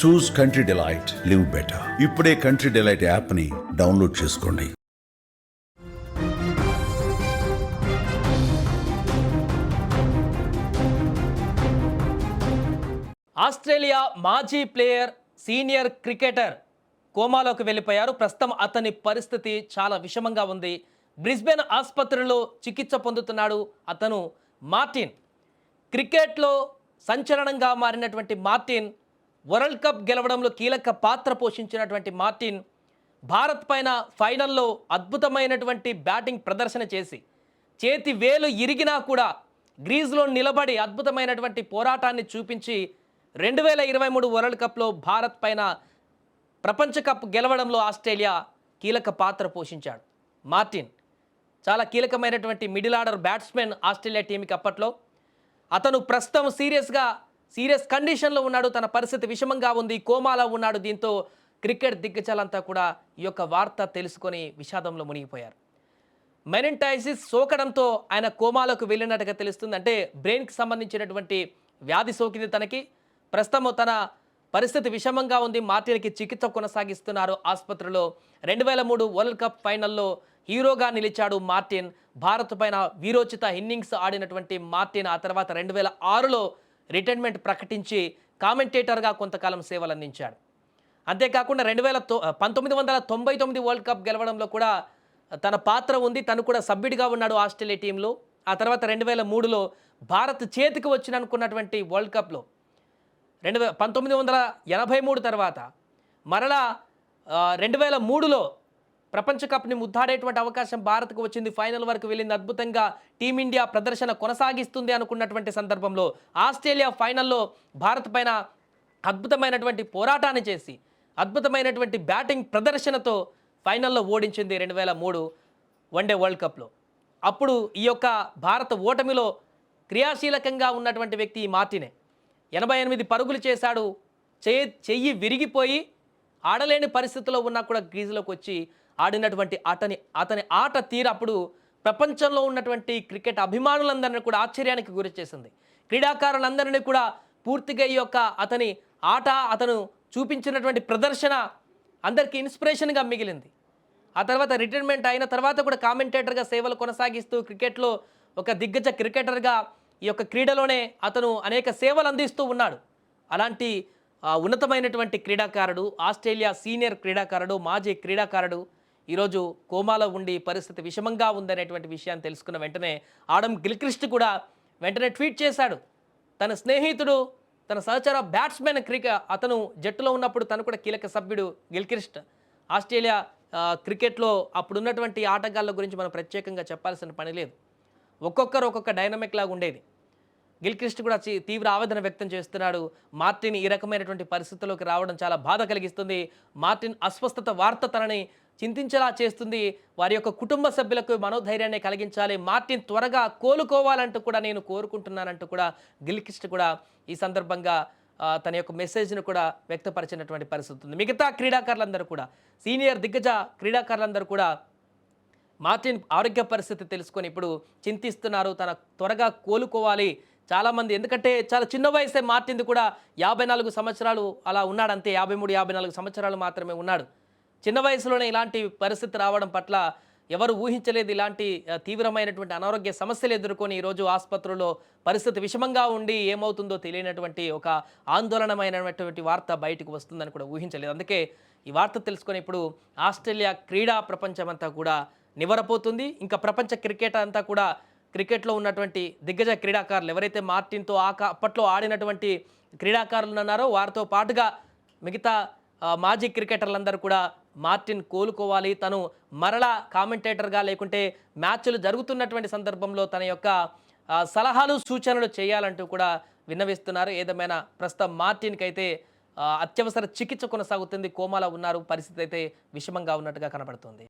చూస్ country delight, live better. ఇప్పుడే country delight యాప్ని download చేసుకోండి. ఆస్ట్రేలియా మాజీ ప్లేయర్, సీనియర్ క్రికెటర్ కోమాలోకి వెళ్ళిపోయారు. ప్రస్తుతం అతని పరిస్థితి చాలా విషమంగా ఉంది. బ్రిస్బేన్ ఆసుపత్రిలో చికిత్స పొందుతున్నాడు అతను మార్టిన్. క్రికెట్లో సంచలనంగా మారినటువంటి మార్టిన్, వరల్డ్ కప్ గెలవడంలో కీలక పాత్ర పోషించినటువంటి మార్టిన్ భారత్ పైన ఫైనల్లో అద్భుతమైనటువంటి బ్యాటింగ్ ప్రదర్శన చేసి చేతి వేలు ఇరిగినా కూడా గ్రీజ్లో నిలబడి అద్భుతమైనటువంటి పోరాటాన్ని చూపించి 2023 వరల్డ్ కప్లో భారత్ పైన ప్రపంచ కప్ గెలవడంలో ఆస్ట్రేలియా కీలక పాత్ర పోషించాడు. మార్టిన్ చాలా కీలకమైనటువంటి మిడిల్ ఆర్డర్ బ్యాట్స్మెన్ ఆస్ట్రేలియా టీంకి అప్పట్లో. అతను ప్రస్తుతం సీరియస్ కండిషన్లో ఉన్నాడు. తన పరిస్థితి విషమంగా ఉంది, కోమాలో ఉన్నాడు. దీంతో క్రికెట్ దిగ్గజాలంతా కూడా ఈ యొక్క వార్త తెలుసుకొని విషాదంలో మునిగిపోయారు. మెనింటైసిస్ సోకడంతో ఆయన కోమాలోకి వెళ్ళినట్టుగా తెలుస్తుంది. అంటే బ్రెయిన్కి సంబంధించినటువంటి వ్యాధి సోకింది తనకి. ప్రస్తుతం తన పరిస్థితి విషమంగా ఉంది. మార్టిన్కి చికిత్స కొనసాగిస్తున్నారు ఆసుపత్రిలో. 2003 వరల్డ్ కప్ ఫైనల్లో హీరోగా నిలిచాడు మార్టిన్. భారత్ పైన వీరోచిత ఇన్నింగ్స్ ఆడినటువంటి మార్టిన్ ఆ తర్వాత 2006లో రిటైర్మెంట్ ప్రకటించి కామెంటేటర్గా కొంతకాలం సేవలు అందించాడు. అంతేకాకుండా 1999 వరల్డ్ కప్ గెలవడంలో కూడా తన పాత్ర ఉంది. తను కూడా సభ్యుడిగా ఉన్నాడు ఆస్ట్రేలియా టీంలో. ఆ తర్వాత 2003లో భారత్ చేతికి వచ్చినటువంటి వరల్డ్ కప్లో 1983 తర్వాత మరలా 2003లో ప్రపంచ కప్ని ముద్దాడేటువంటి అవకాశం భారత్కు వచ్చింది. ఫైనల్ వరకు వెళ్ళింది. అద్భుతంగా టీమిండియా ప్రదర్శన కొనసాగిస్తుంది అనుకున్నటువంటి సందర్భంలో ఆస్ట్రేలియా ఫైనల్లో భారత్ పైన అద్భుతమైనటువంటి పోరాటాన్ని చేసి అద్భుతమైనటువంటి బ్యాటింగ్ ప్రదర్శనతో ఫైనల్లో ఓడించింది 2003 వన్డే వరల్డ్ కప్లో. అప్పుడు ఈ యొక్క భారత ఓటమిలో క్రియాశీలకంగా ఉన్నటువంటి వ్యక్తి ఈ మార్టినే. 88 పరుగులు చేశాడు. చెయ్యి విరిగిపోయి ఆడలేని పరిస్థితిలో ఉన్నా కూడా క్రీజులోకి వచ్చి ఆడినటువంటి అతని ఆట తీరు అప్పుడు ప్రపంచంలో ఉన్నటువంటి క్రికెట్ అభిమానులందరినీ కూడా ఆశ్చర్యానికి గురి చేసింది. క్రీడాకారులందరినీ కూడా పూర్తిగా ఈ యొక్క అతని ఆట, అతను చూపించినటువంటి ప్రదర్శన అందరికీ ఇన్స్పిరేషన్గా మిగిలింది. ఆ తర్వాత రిటైర్మెంట్ అయిన తర్వాత కూడా కామెంటేటర్గా సేవలు కొనసాగిస్తూ క్రికెట్లో ఒక దిగ్గజ క్రికెటర్గా ఈ యొక్క క్రీడలోనే అతను అనేక సేవలు అందిస్తూ ఉన్నాడు. అలాంటి ఉన్నతమైనటువంటి క్రీడాకారుడు, ఆస్ట్రేలియా సీనియర్ క్రీడాకారుడు, మాజీ క్రీడాకారుడు ఈరోజు కోమాలో ఉండి పరిస్థితి విషమంగా ఉందనేటువంటి విషయాన్ని తెలుసుకున్న వెంటనే ఆడమ్ గిల్క్రిస్ట్ కూడా వెంటనే ట్వీట్ చేశాడు. తన స్నేహితుడు, తన సహచర బ్యాట్స్మెన్ అతను జట్టులో ఉన్నప్పుడు తను కూడా కీలక సభ్యుడు గిల్క్రిస్ట్. ఆస్ట్రేలియా క్రికెట్లో అప్పుడున్నటువంటి ఆటగాళ్ళ గురించి మనం ప్రత్యేకంగా చెప్పాల్సిన పని లేదు. ఒక్కొక్కరు ఒక్కొక్క డైనమిక్ లాగా ఉండేది. గిల్క్రిస్ట్ కూడా తీవ్ర ఆవేదన వ్యక్తం చేస్తున్నాడు. మార్టిన్ ఈ రకమైనటువంటి పరిస్థితుల్లోకి రావడం చాలా బాధ కలిగిస్తుంది. మార్టిన్ అస్వస్థత వార్త తనని చింతించేలా చేస్తుంది. వారి యొక్క కుటుంబ సభ్యులకు మనోధైర్యాన్ని కలిగించాలి. మార్టిన్ త్వరగా కోలుకోవాలంటూ కూడా నేను కోరుకుంటున్నానంటూ కూడా గిల్క్రిస్ట్ కూడా ఈ సందర్భంగా తన యొక్క మెసేజ్ను కూడా వ్యక్తపరిచినటువంటి పరిస్థితి ఉంది. మిగతా క్రీడాకారులందరూ కూడా, సీనియర్ దిగ్గజ క్రీడాకారులందరూ కూడా మార్టిన్ ఆరోగ్య పరిస్థితి తెలుసుకొని ఇప్పుడు చింతిస్తున్నారు. తన త్వరగా కోలుకోవాలి చాలామంది. ఎందుకంటే చాలా చిన్న వయసే మార్టిన్ది కూడా, 54 సంవత్సరాలు అలా ఉన్నాడు అంతే. 53-54 సంవత్సరాలు మాత్రమే ఉన్నాడు. చిన్న వయసులోనే ఇలాంటి పరిస్థితి రావడం పట్ల ఎవరు ఊహించలేదు. ఇలాంటి తీవ్రమైనటువంటి అనారోగ్య సమస్యలు ఎదుర్కొని ఈరోజు ఆసుపత్రిలో పరిస్థితి విషమంగా ఉండి ఏమవుతుందో తెలియనటువంటి ఒక ఆందోళనమైనటువంటి వార్త బయటకు వస్తుందని కూడా ఊహించలేదు. అందుకే ఈ వార్త తెలుసుకొని ఇప్పుడు ఆస్ట్రేలియా క్రీడా ప్రపంచం అంతా కూడా నివరపోతుంది. ఇంకా ప్రపంచ క్రికెట్ అంతా కూడా, క్రికెట్లో ఉన్నటువంటి దిగ్గజ క్రీడాకారులు ఎవరైతే మార్టిన్తో అప్పట్లో ఆడినటువంటి క్రీడాకారులు ఉన్నారో వారితో పాటుగా మిగతా మాజీ క్రికెటర్లందరూ కూడా మార్టిన్ కోలుకోవాలి, తను మరలా కామెంటేటర్గా లేకుంటే మ్యాచ్లు జరుగుతున్నటువంటి సందర్భంలో తన యొక్క సలహాలు సూచనలు చేయాలంటూ కూడా విన్నవిస్తున్నారు. ఏదేమైనా ప్రస్తుతం మార్టిన్కి అయితే అత్యవసర చికిత్స కొనసాగుతుంది. కోమాలో ఉన్నారు. పరిస్థితి అయితే విషమంగా ఉన్నట్టుగా కనబడుతుంది.